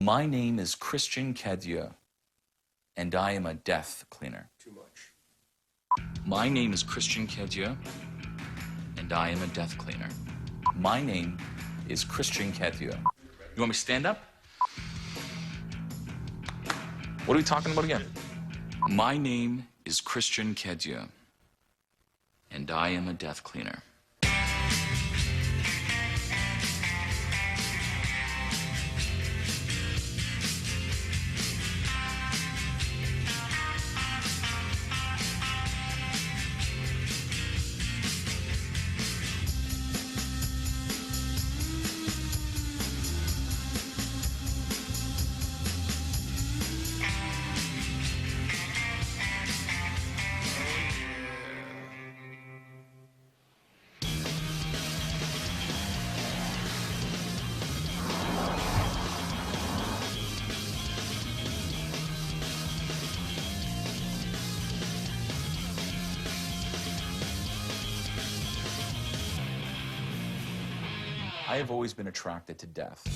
My name is Christian Cadieux, and I am a death cleaner. Too much. My name is Christian Cadieux, and I am a death cleaner. My name is Christian Cadieux. You want me to stand up? What are we talking about again? My name is Christian Cadieux, and I am a death cleaner. I have always been attracted to death.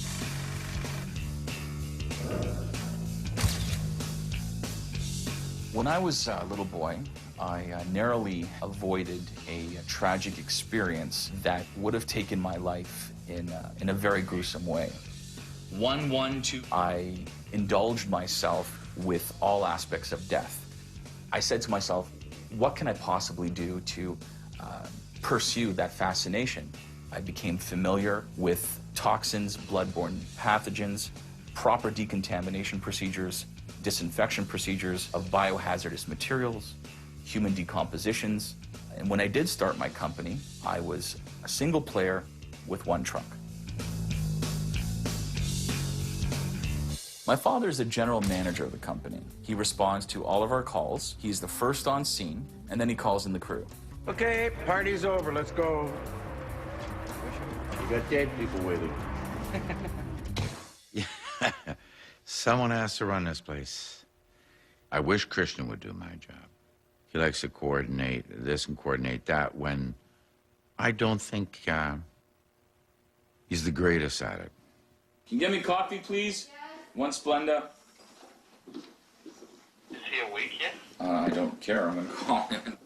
When I was a little boy, I narrowly avoided a tragic experience that would have taken my life in a very gruesome way. 112. I indulged myself with all aspects of death. I said to myself, what can I possibly do to pursue that fascination? I became familiar with toxins, bloodborne pathogens, proper decontamination procedures, disinfection procedures of biohazardous materials, human decompositions. And when I did start my company, I was a single player with one truck. My father is the general manager of the company. He responds to all of our calls. He's the first on scene, and then he calls in the crew. Okay, party's over. Let's go. You got dead people waiting. Yeah. Someone has to run this place. I wish Christian would do my job. He likes to coordinate this and coordinate that when I don't think he's the greatest at it. Can you get me coffee, please? One Splenda. Is he awake yet? I don't care. I'm going to call him.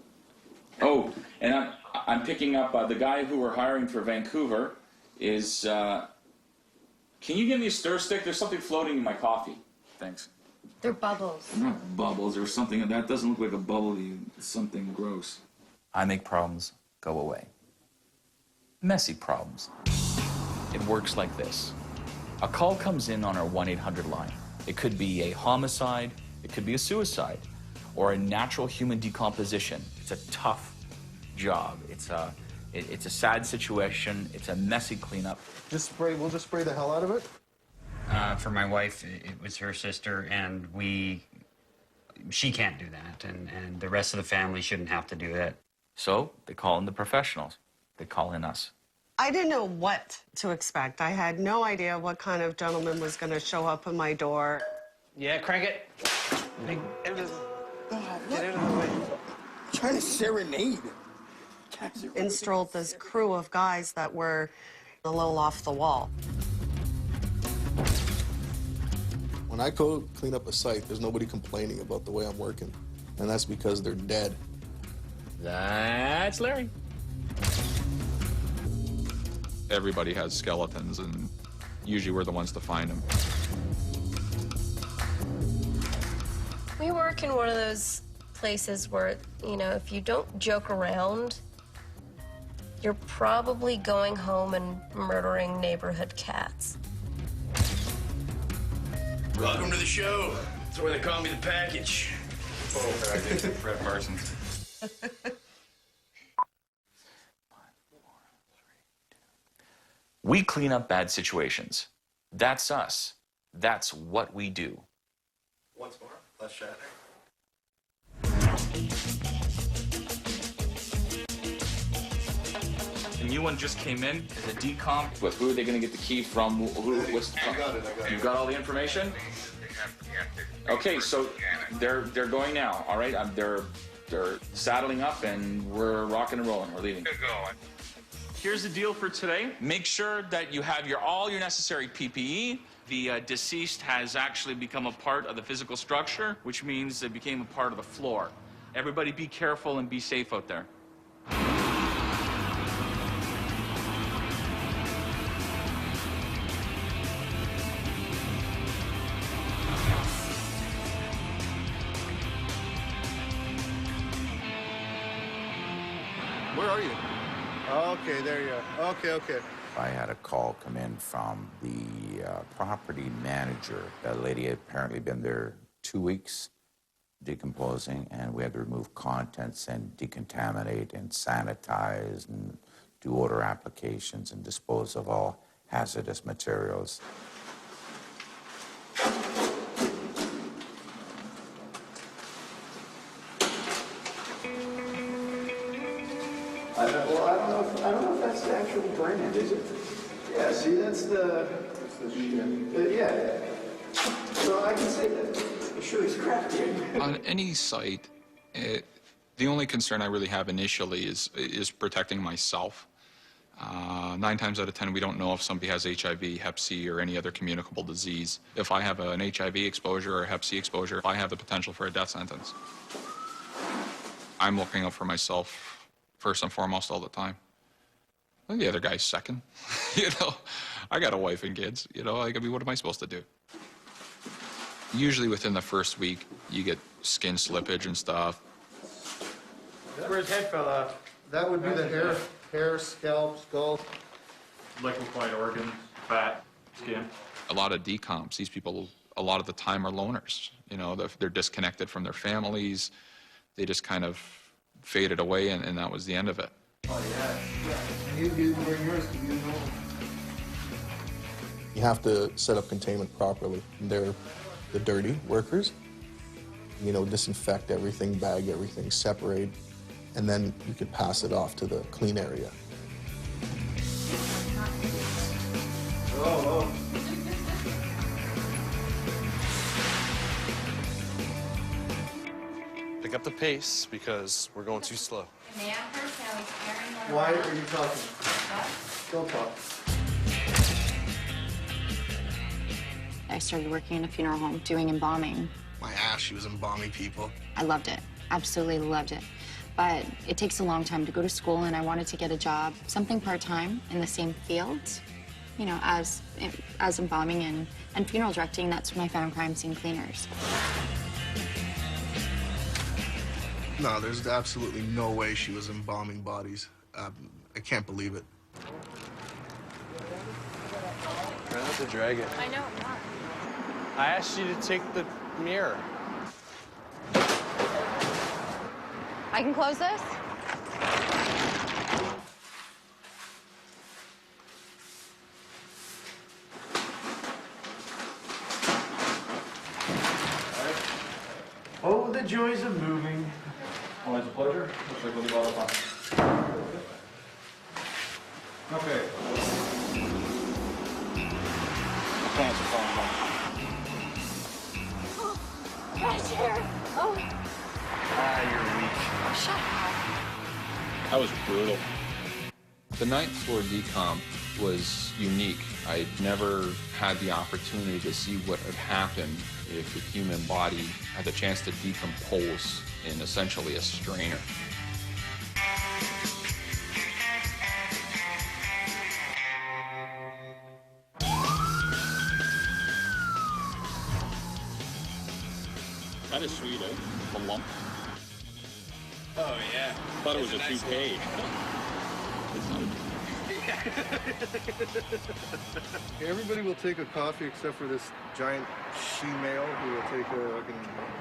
Oh, and I'm picking up the guy who we're hiring for Vancouver is... Can you give me a stir stick? There's something floating in my coffee. Thanks. They're bubbles. They're not bubbles. There's something that doesn't look like a bubble. It's something gross. I make problems go away. Messy problems. It works like this. A call comes in on our 1-800 line. It could be a homicide, it could be a suicide, or a natural human decomposition. It's a tough job. It's a sad situation. It's a messy cleanup. We'll just spray the hell out of it? For my wife, it was her sister, and she can't do that, and the rest of the family shouldn't have to do that. So they call in the professionals. They call in us. I didn't know what to expect. I had no idea what kind of gentleman was going to show up at my door. Yeah, crank it. Get out of the way. I'm trying to serenade. In strolled this crew of guys that were a little off the wall. When I go clean up a site, there's nobody complaining about the way I'm working. And that's because they're dead. That's Larry. Everybody has skeletons, and usually we're the ones to find them. We work in one of those places where, you know, if you don't joke around, you're probably going home and murdering neighborhood cats. Welcome to the show. That's why they call me the package. Oh, I think Fred Parsons. We clean up bad situations. That's us. That's what we do. Once more, less chat. The new one just came in. The decomp. Who are they going to get the key from? I got it. You got all the information? Okay, so they're going now. All right, they're saddling up, and we're rocking and rolling. We're leaving. Good going. Here's the deal for today. Make sure that you have all your necessary PPE. The deceased has actually become a part of the physical structure, which means they became a part of the floor. Everybody be careful and be safe out there. Where are you? Okay, there you are. Okay. I had a call come in from the property manager. That lady had apparently been there 2 weeks decomposing, and we had to remove contents and decontaminate and sanitize and do odor applications and dispose of all hazardous materials. I don't know if that's the actual brand, is it? Yeah, see, that's the yeah. So I can say that it sure is crafty. On any site, the only concern I really have initially is protecting myself. 9 times out of 10, we don't know if somebody has HIV, Hep C, or any other communicable disease. If I have an HIV exposure or a Hep C exposure, I have the potential for a death sentence. I'm looking out for myself first and foremost all the time. And the other guy's second. You know, I got a wife and kids. You know, like, I mean, what am I supposed to do? Usually within the first week, you get skin slippage and stuff. That's where his head fell off. That would be the hair, scalp, skull. Liquefied organs, fat, skin. A lot of decomps. These people, a lot of the time, are loners. You know, they're disconnected from their families. They just kind of faded away, and that was the end of it. Oh, yeah. You didn't bring yours, you know. You have to set up containment properly. They're the dirty workers. You know, disinfect everything, bag everything, separate, and then you could pass it off to the clean area. Oh. Pick up the pace because we're going too slow. Why are you talking? Don't talk. I started working in a funeral home doing embalming. My ass, she was embalming people. I loved it, absolutely loved it. But it takes a long time to go to school, and I wanted to get a job, something part-time in the same field, you know, as embalming and funeral directing. That's when I found crime scene cleaners. No, there's absolutely no way she was embalming bodies. I can't believe it. Try not to drag it. I know, I'm not. I asked you to take the mirror. I can close this? Oh, the joys of moving. Always a pleasure. Looks like we'll leave all the fun. Okay. Plants are falling down. Fresh air. Oh. You're weak. Shut up. That was brutal. The 9th floor decomp was unique. I'd never had the opportunity to see what would happen if a human body had the chance to decompose in essentially a strainer. That is sweet, eh? The lump. Oh, yeah. Thought it was a toupee. Everybody will take a coffee except for this giant she-male who will take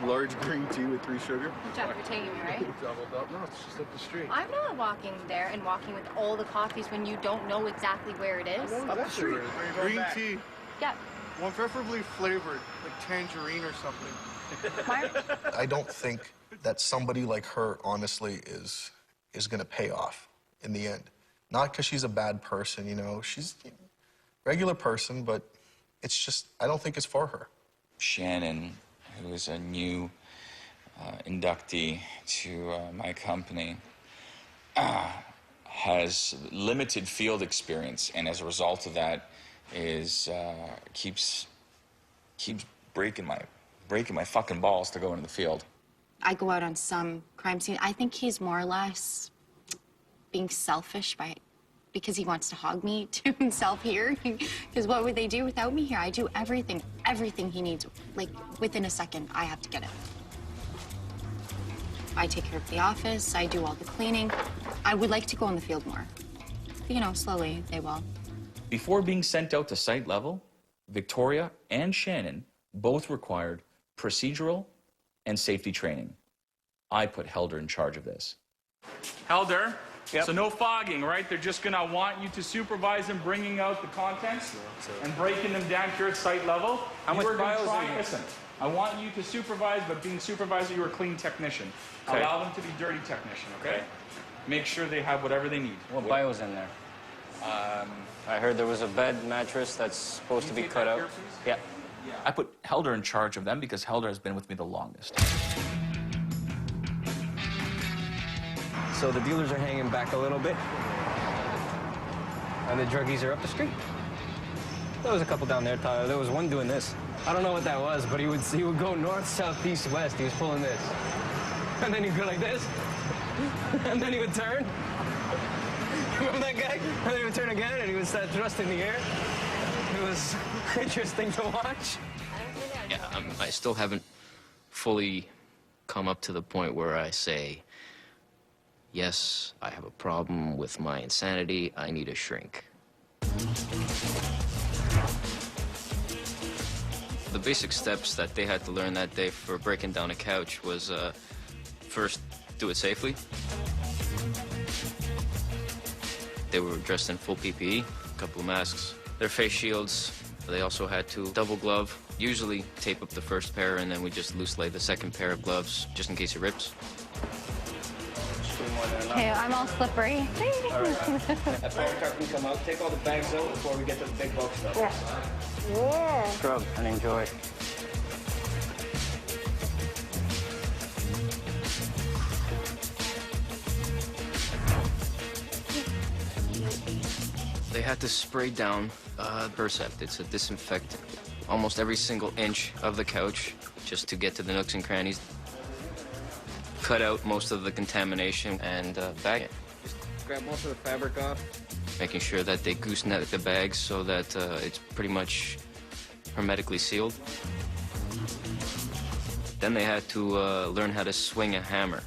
a large green tea with 3 sugar. Jeff, you're taking me, right? Doubled up. No, it's just up the street. I'm not walking there and walking with all the coffees when you don't know exactly where it is. Up the street. Green tea. Yeah. One preferably flavored, like tangerine or something. I don't think that somebody like her, honestly, is going to pay off in the end. Not because she's a bad person, you know. She's a regular person, but it's just, I don't think it's for her. Shannon, who is a new inductee to my company, has limited field experience, and as a result of that, keeps keeps breaking my fucking balls to go into the field. I go out on some crime scene. I think he's more or less being selfish because he wants to hog me to himself here. Because what would they do without me here? I do everything he needs. Like, within a second, I have to get it. I take care of the office. I do all the cleaning. I would like to go on the field more. You know, slowly, they will. Before being sent out to site level, Victoria and Shannon both required procedural and safety training. I put Helder in charge of this. Helder, so no fogging, right? They're just gonna want you to supervise them bringing out the contents and breaking them down here at site level. How much bios are you? Listen, I want you to supervise, but being supervisor, you're a clean technician. Okay. Allow them to be dirty technician, okay? Make sure they have whatever they need. What bio's in there? I heard there was a bed mattress that's supposed to be cut out. Yeah. I put Helder in charge of them because Helder has been with me the longest. So the dealers are hanging back a little bit, and the druggies are up the street. There was a couple down there, Tyler. There was one doing this. I don't know what that was, but he would go north, south, east, west. He was pulling this. And then he'd go like this. And then he would turn. Remember that guy? And then he would turn again, and he would start thrusting the air. It was interesting to watch. Yeah, I still haven't fully come up to the point where I say, yes, I have a problem with my insanity. I need a shrink. The basic steps that they had to learn that day for breaking down a couch was, first, do it safely. They were dressed in full PPE, a couple of masks, their face shields. They also had to double glove, usually tape up the first pair, and then we just loose lay the second pair of gloves, just in case it rips. Okay, I'm all slippery. All right. That power car can come out. Take all the bags out before we get to the big bulk stuff. Yeah. Scrub and enjoy. They had to spray down Percept. It's a disinfectant. Almost every single inch of the couch, just to get to the nooks and crannies. Cut out most of the contamination and bag it. Just grab most of the fabric off. Making sure that they goosenet the bags so that it's pretty much hermetically sealed. Then they had to learn how to swing a hammer.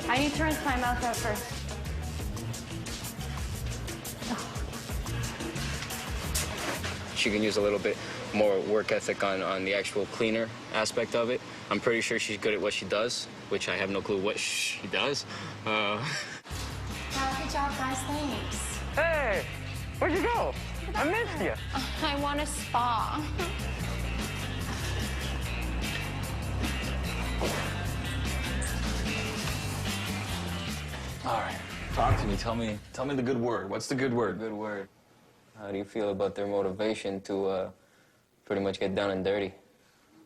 I need to rinse my mouth out first. She can use a little bit more work ethic on the actual cleaner aspect of it. I'm pretty sure she's good at what she does, which I have no clue what she does. Good job, guys. Thanks. Hey, where'd you go? I missed you. I want a spa. All right, talk to me. Tell me the good word. What's the good word? Good word. How do you feel about their motivation to pretty much get down and dirty?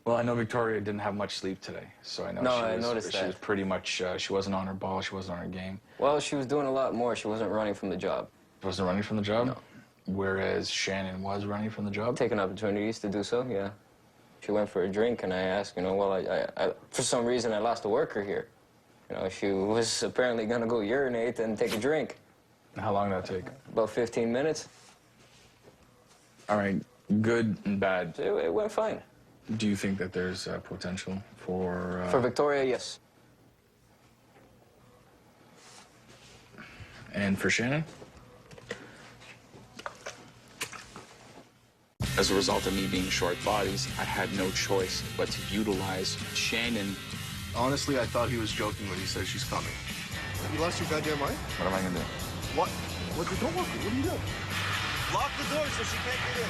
Well, I know Victoria didn't have much sleep today, so I know I noticed she was pretty much, she wasn't on her ball, she wasn't on her game. Well, she was doing a lot more. She wasn't running from the job. She wasn't running from the job? No. Whereas Shannon was running from the job? Taking opportunities to do so, yeah. She went for a drink, and I asked, you know, well, I for some reason, I lost a worker here. You know, she was apparently going to go urinate and take a drink. How long did that take? About 15 minutes. All right, good and bad. It went fine. Do you think that there's potential for... For Victoria, yes. And for Shannon? As a result of me being short bodies, I had no choice but to utilize Shannon. Honestly, I thought he was joking when he said she's coming. You lost your goddamn mind? What am I gonna do? What? What? Don't lock it. What are you doing? Lock the door so she can't get in.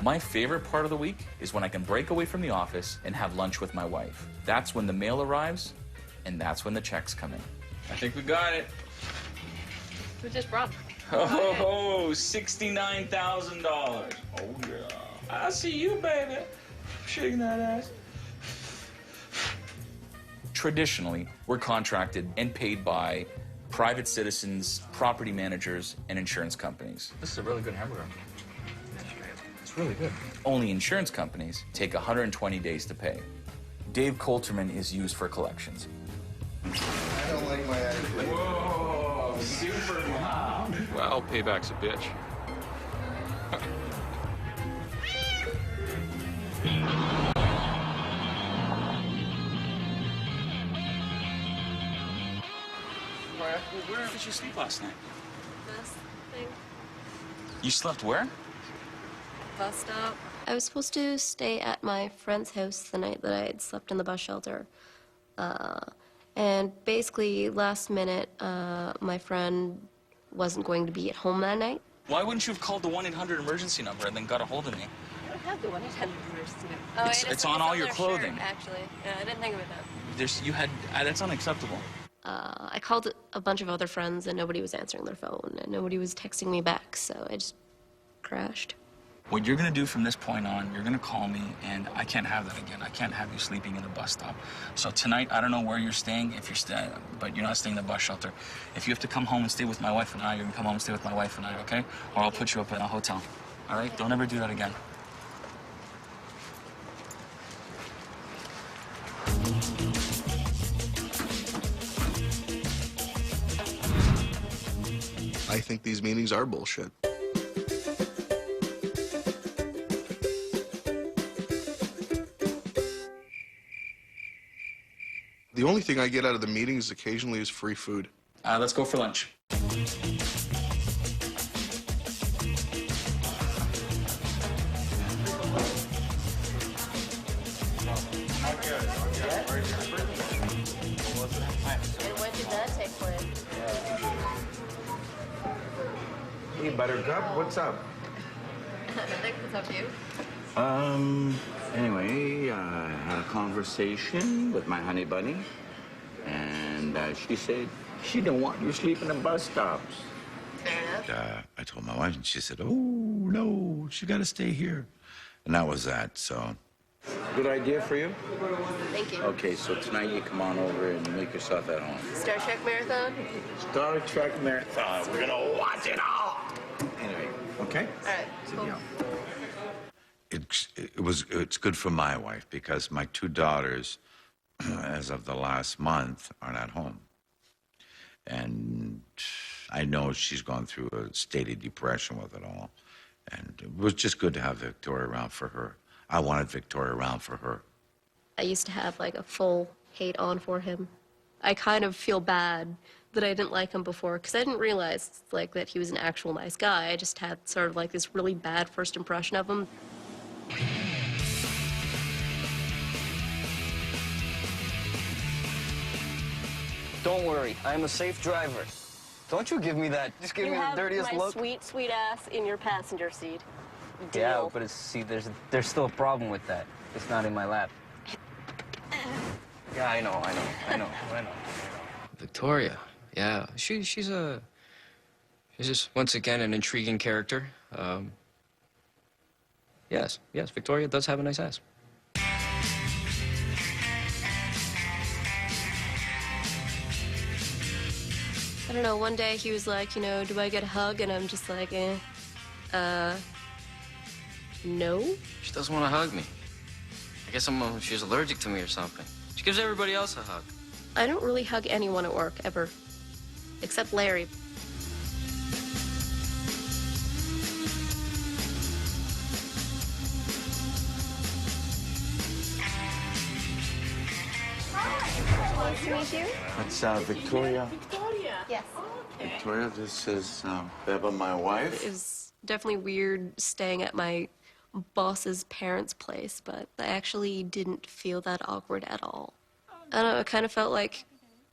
My favorite part of the week is when I can break away from the office and have lunch with my wife. That's when the mail arrives, and that's when the checks come in. I think we got it. We just robbed. Oh, $69,000. Oh, yeah. I see you, baby. Shaking that ass. Traditionally, we're contracted and paid by private citizens, property managers, and insurance companies. This is a really good hamburger. It's really good. Only insurance companies take 120 days to pay. Dave Coulterman is used for collections. I don't like my attitude. Whoa, super mom. Well, payback's a bitch. Where did you sleep last night? Bus thing. You slept where? Bus stop. I was supposed to stay at my friend's house the night that I had slept in the bus shelter. And basically, last minute, my friend wasn't going to be at home that night. Why wouldn't you have called the 1-800 emergency number and then got a hold of me? I don't have the 1-800 emergency number. Oh, It's on all your clothing. Shirt, actually. Yeah, I didn't think of it that. That's unacceptable. I called a bunch of other friends and nobody was answering their phone and nobody was texting me back, so I just crashed. What you're gonna do from this point on, you're gonna call me, and I can't have that again. I can't have you sleeping in a bus stop. So tonight, I don't know where you're staying, but you're not staying in the bus shelter. If you have to come home and stay with my wife and I, you're gonna come home and stay with my wife and I, okay? Or I'll put you up in a hotel. All right? Don't ever do that again. I think these meetings are bullshit. The only thing I get out of the meetings occasionally is free food. Let's go for lunch. And when did that take place? Hey, Buttercup, what's up? Nothing. What's up, you? Anyway, I had a conversation with my honey bunny, and she said she didn't want you sleeping in bus stops. Fair enough. I told my wife, and she said, oh, no, she got to stay here. And that was that, so. Good idea for you? Thank you. Okay, so tonight you come on over and make yourself at home. Star Trek marathon? Star Trek marathon. We're going to watch it all. Anyway, okay? All right, cool. It's good for my wife because my two daughters, as of the last month, are not home. And I know she's gone through a state of depression with it all. And it was just good to have Victoria around for her. I wanted Victoria around for her. I used to have like a full hate on for him. I kind of feel bad that I didn't like him before because I didn't realize like that he was an actual nice guy. I just had sort of like this really bad first impression of him. Don't worry, I'm a safe driver. Don't you give me that. Just give me the dirtiest look. You have my sweet, sweet ass in your passenger seat. Deal. Yeah, but see, there's still a problem with that. It's not in my lap. Yeah, I know. Victoria, yeah, she's just once again an intriguing character. Yes, Victoria does have a nice ass. I don't know, one day he was like, you know, do I get a hug? And I'm just like, no. She doesn't want to hug me. I guess she's allergic to me or something. She gives everybody else a hug. I don't really hug anyone at work, ever. Except Larry. Nice to meet you. That's Victoria. Yes. Victoria, this is Beba, my wife. It was definitely weird staying at my boss's parents' place, but I actually didn't feel that awkward at all. I don't know, it kind of felt like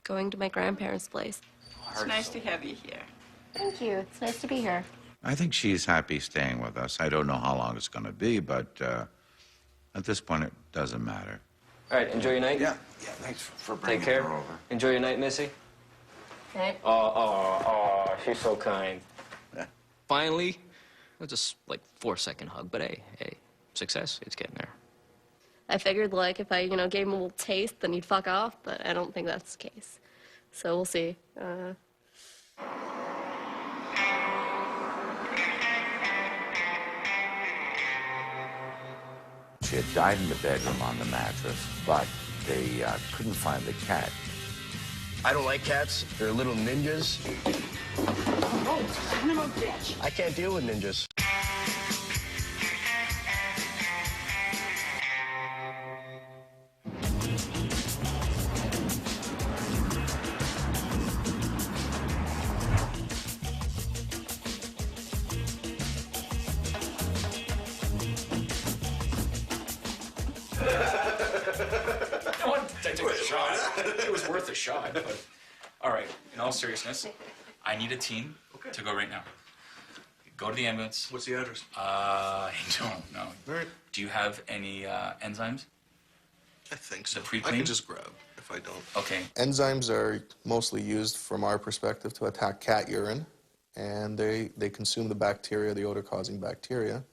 going to my grandparents' place. It's nice to have you here. Thank you. It's nice to be here. I think she's happy staying with us. I don't know how long it's going to be, but at this point, it doesn't matter. All right, enjoy your night. Yeah, thanks for bringing Take care. her over. Enjoy your night, Missy. Okay. Oh, she's so kind. Finally, it was just like 4-second hug, but hey, success, it's getting there. I figured, like, if I, gave him a little taste, then he'd fuck off, but I don't think that's the case. So we'll see. She had died in the bedroom on the mattress, but they couldn't find the cat. I don't like cats. They're little ninjas. Oh, son of a bitch. I can't deal with ninjas. It was worth a shot, but all right, in all seriousness, I need a team to go right now. Go to the ambulance. What's the address? I don't know. All right. Do you have any enzymes? I think so. The I pre-clean? can just grab if I don't. Okay. Enzymes are mostly used from our perspective to attack cat urine, and they consume the bacteria, the odor-causing bacteria,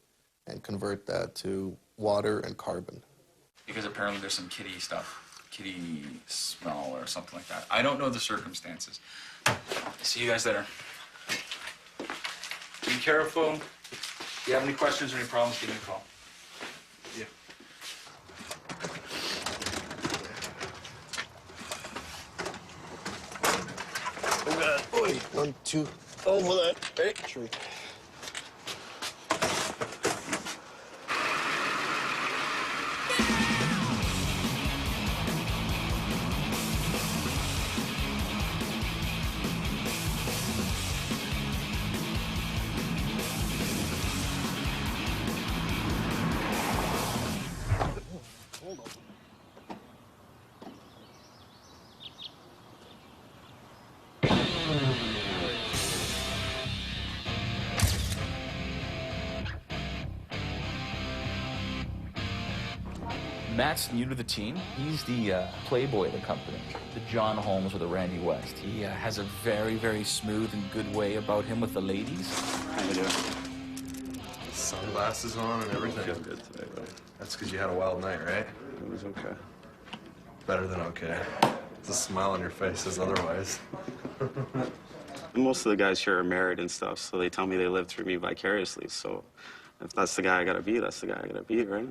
and convert that to water and carbon. Because apparently there's some kitty smell or something like that. I don't know the circumstances. See you guys later. Be careful. If you have any questions or any problems, give me a call. Yeah. Oh, God. Oi. 1, 2. Over that. Ready? Sure. Matt's new to the team. He's the playboy of the company, the John Holmes or the Randy West. He has a very, very smooth and good way about him with the ladies. How you doing? Sunglasses on and everything. I feel good today, though. That's because you had a wild night, right? It was okay. Better than okay. The smile on your face is otherwise. Most of the guys here are married and stuff, so they tell me they live through me vicariously. So if that's the guy I gotta be, that's the guy I gotta be, right?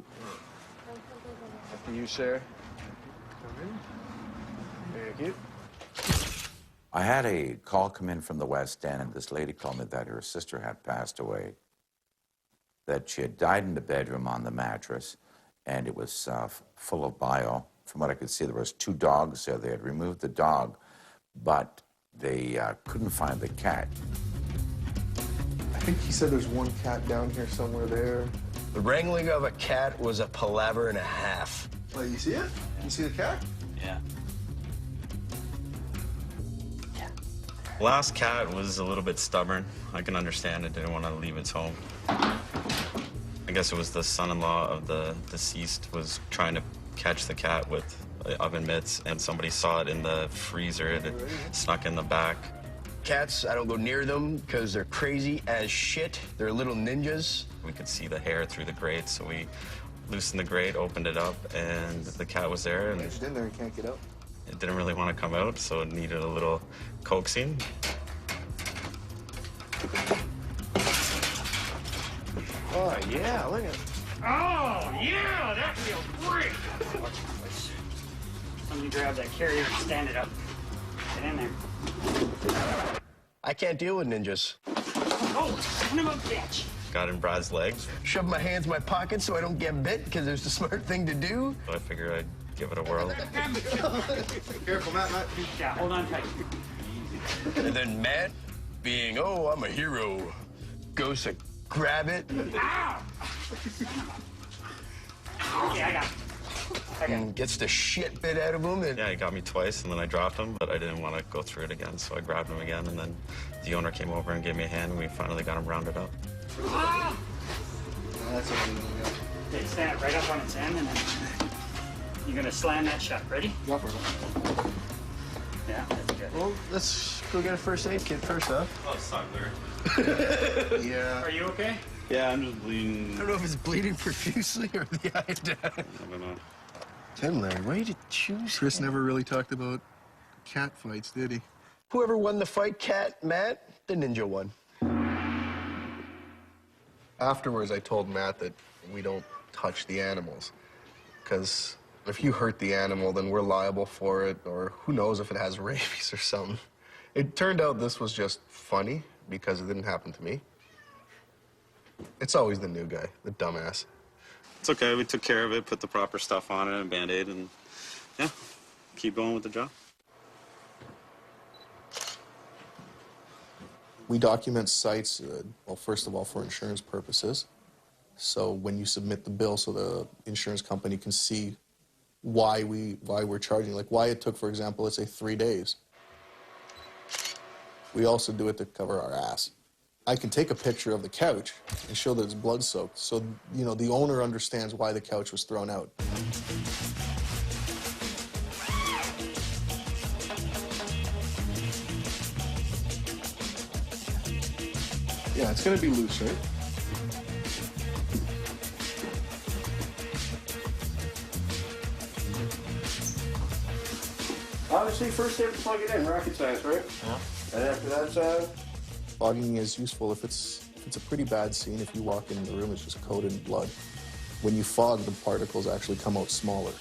You, sir. Thank you. I had a call come in from the West End, and this lady told me that her sister had passed away, that she had died in the bedroom on the mattress, and it was full of bile. From what I could see, there was 2 dogs there. They had removed the dog, but they couldn't find the cat. I think he said there's one cat down here somewhere there. The wrangling of a cat was a palaver and a half. Oh, you see it? You see the cat? Yeah. Last cat was a little bit stubborn. I can understand it. Didn't want to leave its home. I guess it was the son-in-law of the deceased was trying to catch the cat with oven mitts, and somebody saw it in the freezer. It had snuck in the back. Cats, I don't go near them because they're crazy as shit. They're little ninjas. We could see the hair through the grate, so we loosened the grate, opened it up, and the cat was there. And It's in there, it can't get out. it didn't really want to come out, so it needed a little coaxing. Oh, yeah, look at it. Oh, yeah, that feels great. Somebody grab that carrier and stand it up. Get in there. I can't deal with ninjas. Oh, son of a bitch. Got in Brad's legs. Shove my hands in my pockets so I don't get bit because it's the smart thing to do. So I figured I'd give it a whirl. Careful, Matt. Yeah, hold on tight. And then Matt, being, oh, I'm a hero, goes to grab it. Ow! Okay, I got it. And gets the shit bit out of him. And Yeah, he got me twice, and then I dropped him, but I didn't want to go through it again, so I grabbed him again, and then the owner came over and gave me a hand, and we finally got him rounded up. Ah! That's what we got. Okay, stand it right up on its end, and then you're gonna slam that shut. Ready? Go for it. Yeah, that's good. Well, let's go get a first aid kit first, huh? Oh, suck there. Yeah. Are you okay? Yeah, I'm just bleeding. I don't know if it's bleeding profusely or the iodine. I don't know. Tim, Larry, why did you choose Chris him? never really talked about cat fights, did he? Whoever won the fight, Cat, Matt, the ninja won. Afterwards, I told Matt that we don't touch the animals, because if you hurt the animal, then we're liable for it, or who knows if it has rabies or something. It turned out this was just funny, because it didn't happen to me. It's always the new guy, the dumbass. It's okay. We took care of it, put the proper stuff on it, and Band-Aid, and yeah, keep going with the job. We document sites, well, first of all, for insurance purposes. So when you submit the bill, so the insurance company can see why we're charging, like why it took, for example, let's say 3 days. We also do it to cover our ass. I can take a picture of the couch and show that it's blood-soaked, so, you know, the owner understands why the couch was thrown out. Yeah, it's gonna be loose, right? Obviously, first they have to plug it in, rocket science, right? Yeah. And after that's, Fogging is useful if it's a pretty bad scene. If you walk in the room, it's just coated in blood. When you fog, the particles actually come out smaller,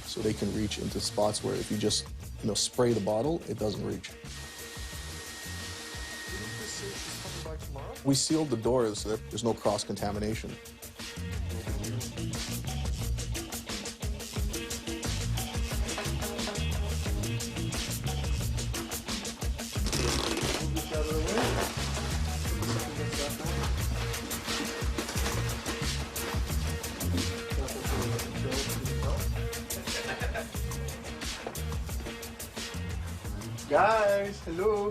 so they can reach into spots where if you just, you know, spray the bottle, it doesn't reach. We sealed the doors so that there's no cross-contamination. guys, hello.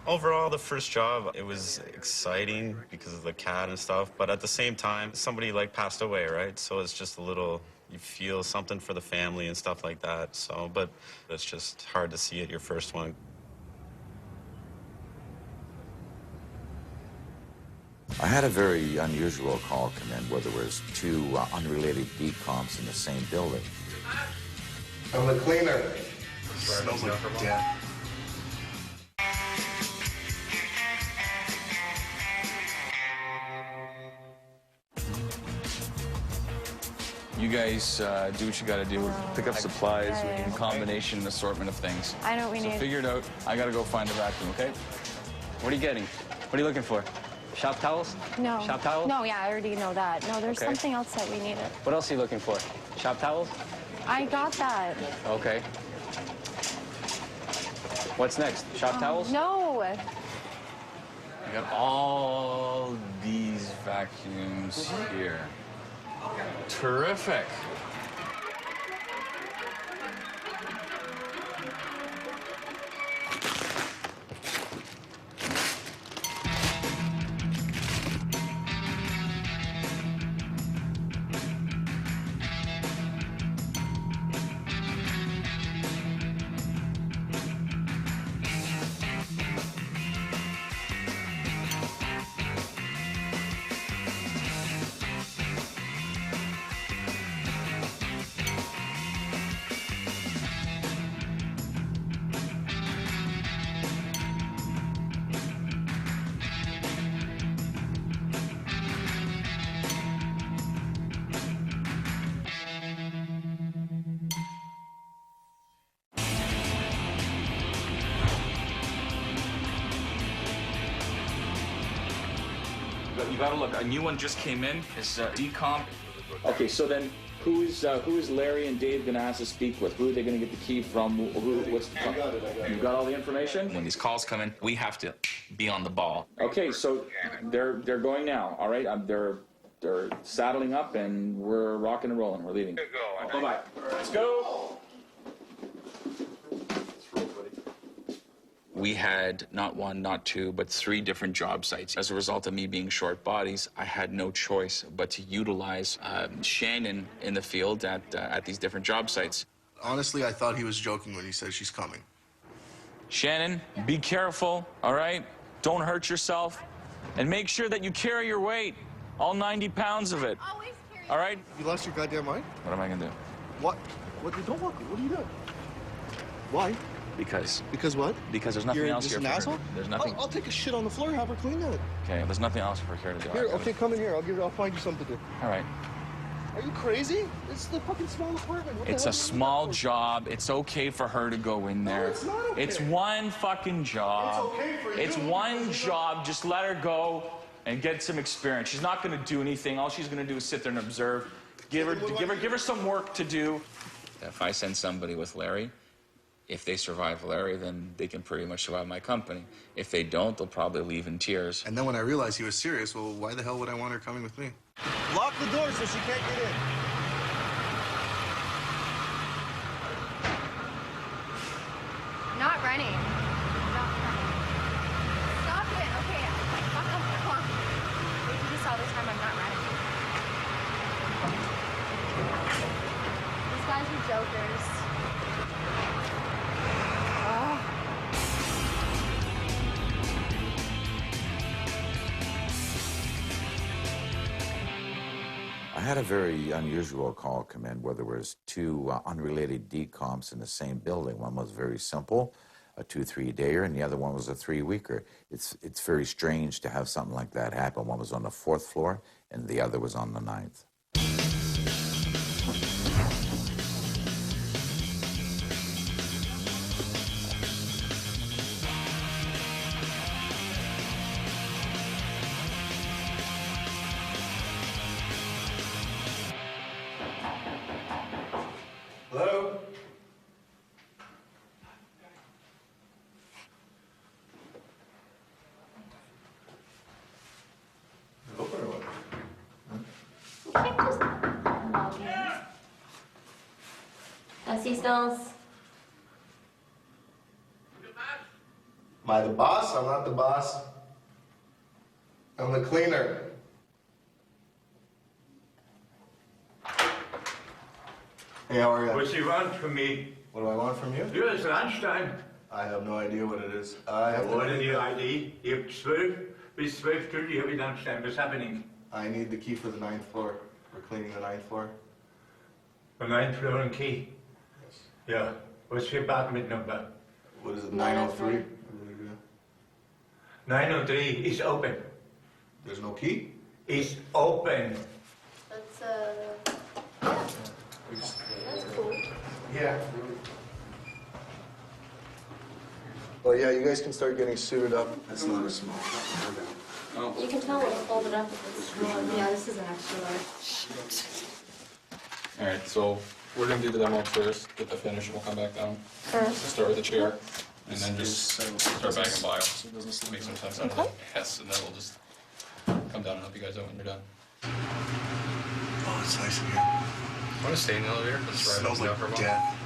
Overall, the first job, it was exciting because of the cat and stuff, but at the same time, somebody like passed away, right? So it's just a little, you feel something for the family and stuff like that. So, but it's just hard to see it, your first one. I had a very unusual call come in where there was two unrelated decomps in the same building. I'm the cleaner. Smells like death. You guys do what you gotta do. Pick up supplies, yeah. in combination and assortment of things. I know what we So need. figure it out. I gotta go find a vacuum, okay? What are you getting? What are you looking for? Shop towels? No. Shop towels? No, yeah, I already know that. No, there's Okay. something else that we needed. What else are you looking for? Shop towels? I got that. Okay. What's next? Shop towels? No. I got all these vacuums here. Terrific. You gotta look. A new one just came in. It's decomp. Okay, so then who is Larry and Dave going to ask to speak with? Who are they going to get the key from? What's the I got it. You've got all the information? When these calls come in, we have to be on the ball. Okay, so they're going now. All right, they're saddling up and we're rocking and rolling. We're leaving. Bye-bye. Let's go. We had not one, not two, but 3 different job sites. As a result of me being short bodies, I had no choice but to utilize Shannon in the field at these different job sites. Honestly, I thought he was joking when he said she's coming. Shannon, be careful, all right? Don't hurt yourself. And make sure that you carry your weight, all 90 pounds of it. All right? You lost your goddamn mind? What am I gonna do? What? What? Don't walk. What are you doing? Why? Because. Because what? Because there's nothing You're else just here an for asshole? her. There's nothing. I'll take a shit on the floor, have her clean that. Okay, there's nothing else for her to do. Here, okay, come in here. I'll find you something to do. All right. Are you crazy? It's the fucking small apartment. What the It's hell a do you small job. It's okay for her to go in there. it's not okay. It's one fucking job. It's okay for It's you one because it's job. Just let her go and get some experience. She's not going to do anything. All she's going to do is sit there and observe. Give her some work to do. If I send somebody with Larry, if they survive Larry, then they can pretty much survive my company. If they don't, they'll probably leave in tears. And then when I realized he was serious, well, why the hell would I want her coming with me? Lock the door so she can't get in. Not running. Not running. Stop it. Okay. Come on. We do this all the time. I'm not running. These guys are jokers. I had a very unusual call come in where there was two unrelated decomps in the same building. One was very simple, a 2-3-dayer, and the other one was a 3-weeker. It's very strange to have something like that happen. One was on the 4th floor, and the other was on the 9th. Hello? Open or what? You can't just log in. Assistance. Am I the boss? I'm not the boss. I'm the cleaner. Hey, how are you? What you want from me? What do I want from you? Ja, it's lunchtime. I have no idea what it is. I have What is your ID? You have 12 bis 12:30 have you lunchtime. What's happening? I need the key for the 9th floor. We're cleaning the 9th floor. The 9th floor and key? Yes. Yeah. What's your apartment number? What is it, 903? 903 is open. There's no key? It's open. That's cool. Yeah. Well, yeah, you guys can start getting suited up. That's not a small. You can tell when it's folded up if it's small. Yeah, this is an extra large. All right, so we're gonna do the demo first, get the finish, and we'll come back down. Sure. Start with the chair, and then just start back and bio. Make some sense out of it. Yes, and then we'll just come down and help you guys out when you're done. Oh, it's nice in here. Want to stay in the elevator? Let's ride Smells up like for a while. death.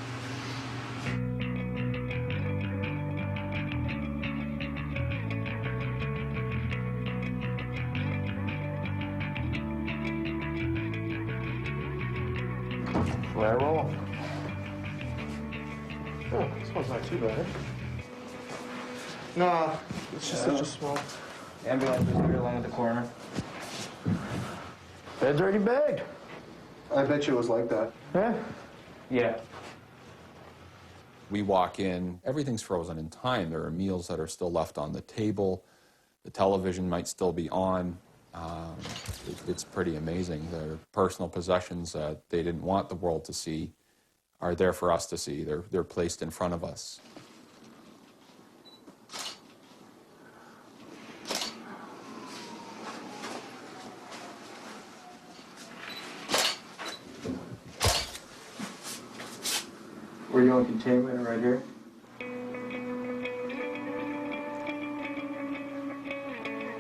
Let it roll. Oh, this one's not too bad. Nah, it's just such a small. Ambulance is here along the corner. Bed's already bagged. I bet you it was like that. Yeah? Yeah. We walk in, everything's frozen in time. There are meals that are still left on the table. The television might still be on. It's pretty amazing. Their personal possessions that they didn't want the world to see are there for us to see. They're placed in front of us. Were you on containment right here?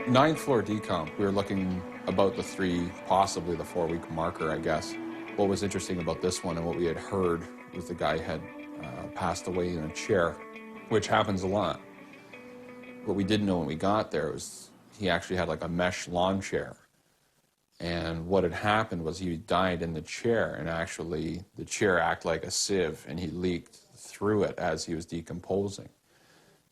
Ninth floor decomp, we were looking about the 3, possibly the 4-week marker, I guess. What was interesting about this one and what we had heard was the guy had passed away in a chair, which happens a lot. What we didn't know when we got there was he actually had like a mesh lawn chair And what had happened was he died in the chair, and actually the chair acted like a sieve, and he leaked through it as he was decomposing.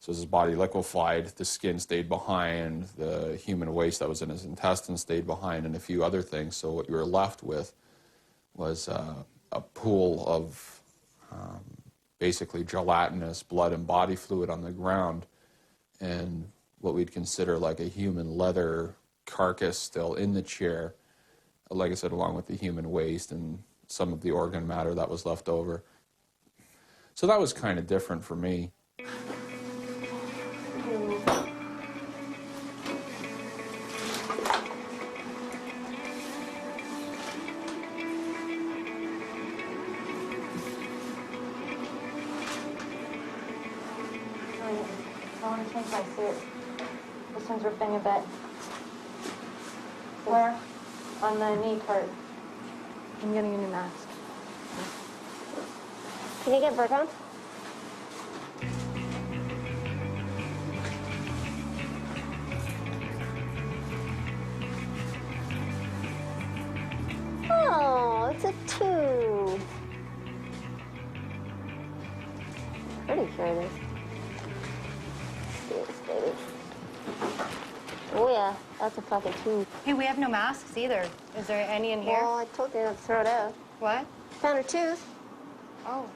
So as his body liquefied, the skin stayed behind, the human waste that was in his intestines stayed behind, and a few other things. So what you were left with was a pool of basically gelatinous blood and body fluid on the ground, and what we'd consider like a human leather carcass still in the chair, like I said, along with the human waste and some of the organ matter that was left over. So that was kind of different for me. I want to change my suit. This one's ripping a bit. Where? On the knee part. I'm getting a new mask. Can you get Virgon? Oh, it's a tooth. Pretty sure it is. Yes, baby. Oh yeah, that's a fucking tooth. Hey, we have no masks either. Is there any in here? Well, I told you not to throw it out. What? Found her tooth. Oh.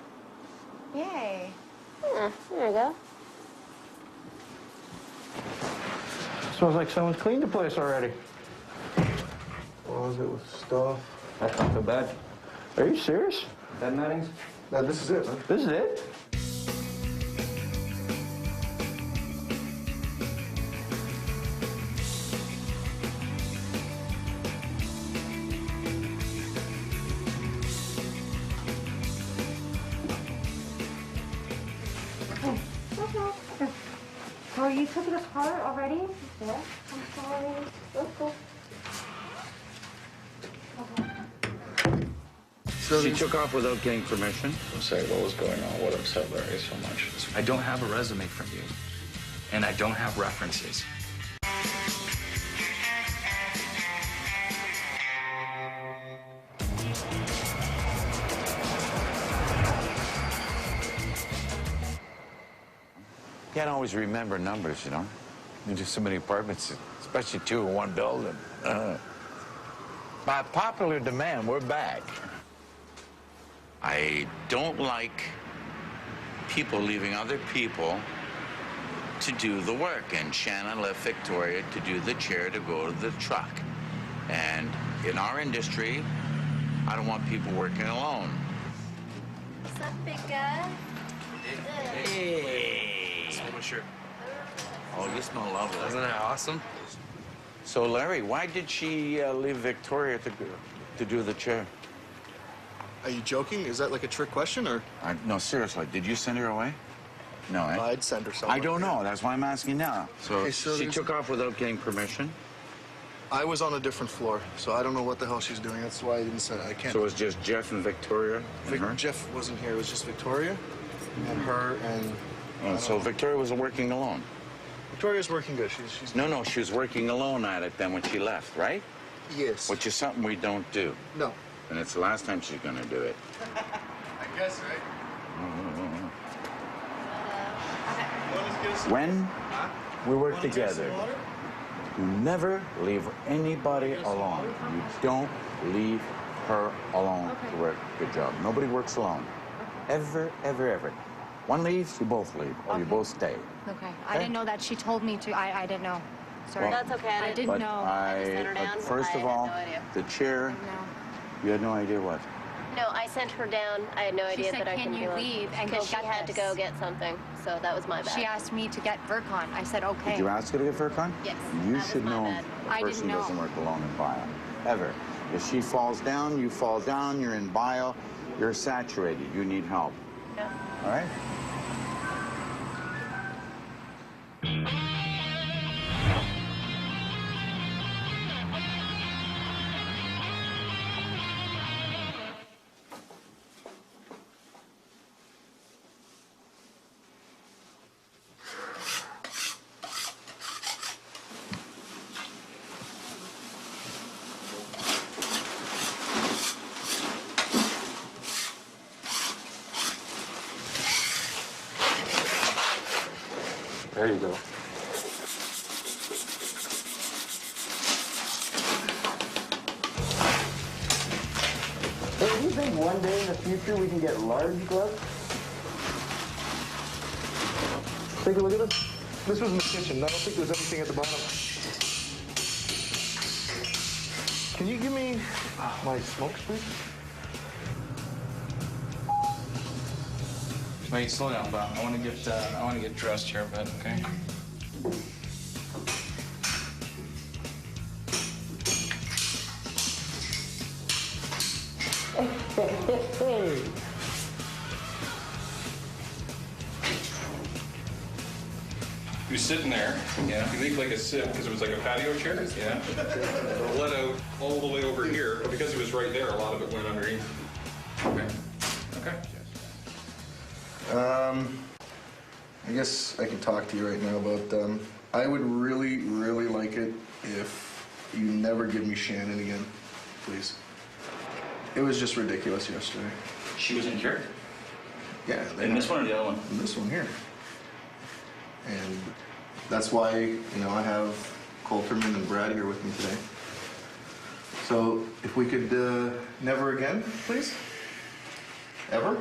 Yay. Yeah, there you go. Smells like someone's cleaned the place already. What was it with stuff? That's not so bad. Are you serious? Bed nettings? No, this is it, man. This is it? Oh, you took it apart already? Yeah. I'm sorry. So she took off without getting permission? Say what was going on, what upset Larry so much. I don't have a resume from you, and I don't have references. Can't always remember numbers, you know. There's just so many apartments, especially two in one building. By popular demand, we're back. I don't like people leaving other people to do the work. And Shannon left Victoria to do the chair to go to the truck. And in our industry, I don't want people working alone. What's up, big guy? Hey. Smell my shirt. Oh, you smell lovely. Isn't that awesome? So, Larry, why did she leave Victoria to do the chair? Are you joking? Is that like a trick question, or? No, seriously, did you send her away? No, eh? I'd send her somewhere. I don't know. That's why I'm asking now. So, Okay, so she there's- took off without getting permission? I was on a different floor, so I don't know what the hell she's doing. That's why I didn't send. I can't. So it was just Jeff and Victoria and her? Jeff wasn't here. It was just Victoria and her and. Oh, so Victoria was working alone? Victoria's working good. She's. No, she was working alone at it then when she left, right? Yes. Which is something we don't do. No. And it's the last time she's going to do it. I guess, right? When we work together, you never leave anybody alone. You don't leave her alone to work. Good job. Nobody works alone. Ever, ever, ever. One leaves, you both leave, or you both stay. Okay. I didn't know that. She told me to. I didn't know. Sorry. Well, That's okay. I didn't But know. but first of all, the chair, you had no idea what? No, I sent her down. I had no She idea said, that I "Can can you do it." leave and go Because she get had to this? go get something, so that was my bad. She asked me to get Vircon. I said, okay. Did you ask her to get Vircon? Yes, You that was should my know bad. a I didn't person know. doesn't work alone in bio, ever. If she falls down, you fall down, you're in bio, you're saturated, you need help. Yeah. All right? think one day in the future we can get large gloves? Take a look at this. This was in the kitchen. I don't think there's anything at the bottom. Can you give me my smokes, please? Wait, slow down, Bob. I want to get dressed here a bit, okay? He was sitting there. Yeah. He leaked like a sieve because it was like a patio chair. Yeah. It let out all the way over here, but because he was right there, a lot of it went underneath. Okay. Okay. I guess I can talk to you right now about, I would really, really like it if you never give me Shannon again, please. It was just ridiculous yesterday. She was injured? Yeah. In this one or the other one? In this one here. And that's why, you know, I have Coulterman and Brad here with me today. So if we could never again, please? Ever?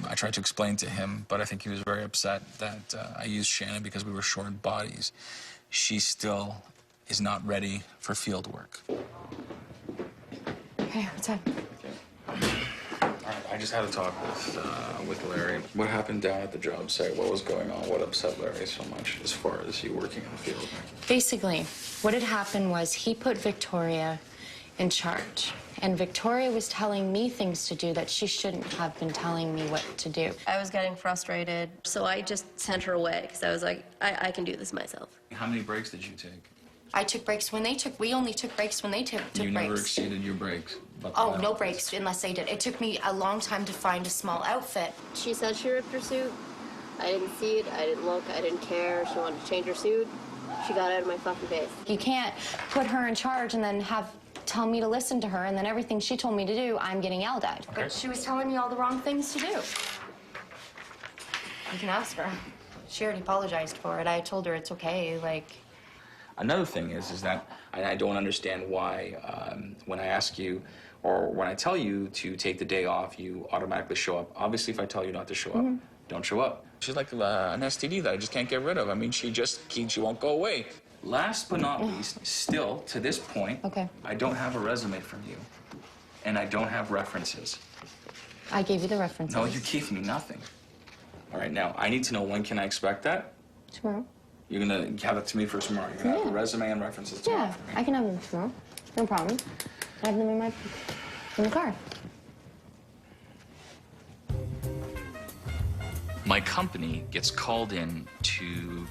I tried to explain to him, but I think he was very upset that I used Shannon because we were short bodies. She still is not ready for field work. Okay, what's up? All right, I just had a talk with Larry. What happened down at the job site? What was going on? What upset Larry so much as far as you working in the field? Basically, what had happened was he put Victoria in charge. And Victoria was telling me things to do that she shouldn't have been telling me what to do. I was getting frustrated, so I just sent her away because I was like, I can do this myself. How many breaks did you take? I took breaks when they took, we only took breaks when they took breaks. You never exceeded your breaks? Oh, no breaks unless they did. It took me a long time to find a small outfit. She said she ripped her suit. I didn't see it, I didn't look, I didn't care. She wanted to change her suit. She got out of my fucking face. You can't put her in charge and then tell me to listen to her, and then everything she told me to do, I'm getting yelled at. Okay. But she was telling me all the wrong things to do. You can ask her. She already apologized for it. I told her it's okay, like... Another thing is that I don't understand why when I ask you or when I tell you to take the day off, you automatically show up. Obviously, if I tell you not to show up, don't show up. She's like an STD that I just can't get rid of. I mean, she won't go away. Last but not least, still, to this point, I don't have a resume from you, and I don't have references. I gave you the references. No, you gave me nothing. All right, now, I need to know when can I expect that? Tomorrow. You're going to have it to me for tomorrow. You're going to have the resume and references tomorrow for me. I can have them tomorrow. No problem. I have them in the car. My company gets called in to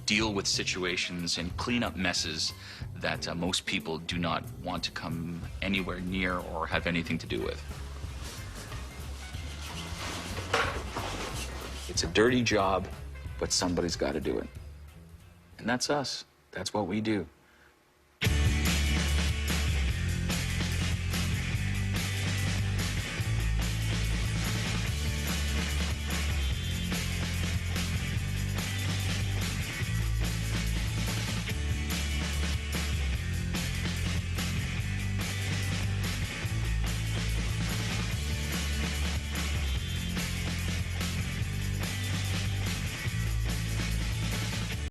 deal with situations and clean up messes that most people do not want to come anywhere near or have anything to do with. It's a dirty job, but somebody's got to do it. And that's us. That's what we do.